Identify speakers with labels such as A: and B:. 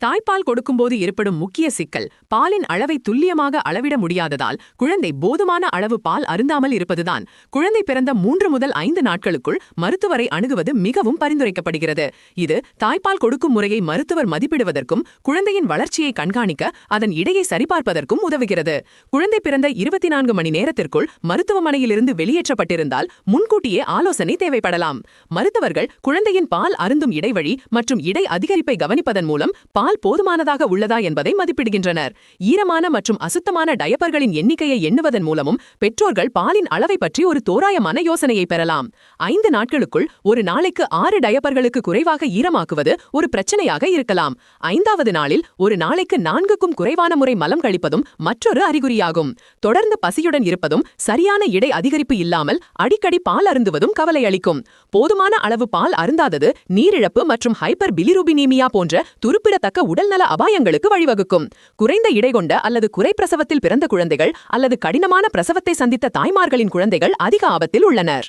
A: தாய்ப்பால் கொடுக்கும்போது ஏற்படும் முக்கிய சிக்கல் பாலின் அளவை துல்லியமாக அளவிட முடியாததால் குழந்தை போதுமான அளவு பால் அருந்தாமல் இருப்பதுதான். குழந்தை பிறந்த 3 முதல் 5 நாட்களுக்குள் மருத்துவரை அணுகுவது மிகவும் பரிந்துரைக்கப்படுகிறது. இது தாய்ப்பால் கொடுக்கும் முறையை மருத்துவர் மதிப்பிடுவதற்கும் குழந்தையின் வளர்ச்சியை கண்காணிக்க அதன் இடையை சரிபார்ப்பதற்கும் உதவுகிறது. குழந்தை பிறந்த 24 மணி நேரத்திற்குள் மருத்துவமனையிலிருந்து வெளியேற்றப்பட்டிருந்தால் முன்கூட்டியே ஆலோசனை தேவைப்படலாம். மருத்துவர்கள் குழந்தையின் பால் அருந்தும் இடைவழி மற்றும் இடை அதிகரிப்பை கவனிப்பதன் மூலம் பால் போதுமானதாக உள்ளதா என்பதை மதிப்பிடுகின்றனர். ஈரமான மற்றும் அசுத்தமான டயப்பர்களின் எண்ணிக்கையை எண்ணுவதன் மூலமும் பெற்றோர்கள் பாலின் அளவை பற்றி ஒரு தோராயமான யோசனையை பெறலாம். 5 நாட்களுக்குள் ஒரு நாளைக்கு 6 டயப்பர்களுக்கு குறைவாக ஈரமாக்குவது ஒரு பிரச்சனையாக இருக்கலாம். 5வது நாளில் ஒரு நாளைக்கு 4க்கும் குறைவான முறை மலம் கழிப்பதும் மற்றொரு அறிகுறியாகும். தொடர்ந்து பசியுடன் இருப்பதும் சரியான இடை அதிகரிப்பு இல்லாமல் அடிக்கடி பால் அருந்துவதும் கவலை அளிக்கும். போதுமான அளவு பால் அருந்தாதது நீரிழப்பு மற்றும் ஹைப்பர் பிலிரூபினீமியா போன்ற துருப்பிடத்தக்க உடல்நல அபாயங்களுக்கு வழிவகுக்கும். குறைந்த இடை கொண்ட அல்லது குறைப்பிரசவத்தில் பிறந்த குழந்தைகள் அல்லது கடினமான பிரசவத்தை சந்தித்த தாய்மார்களின் குழந்தைகள் அதிக ஆபத்தில் உள்ளனர்.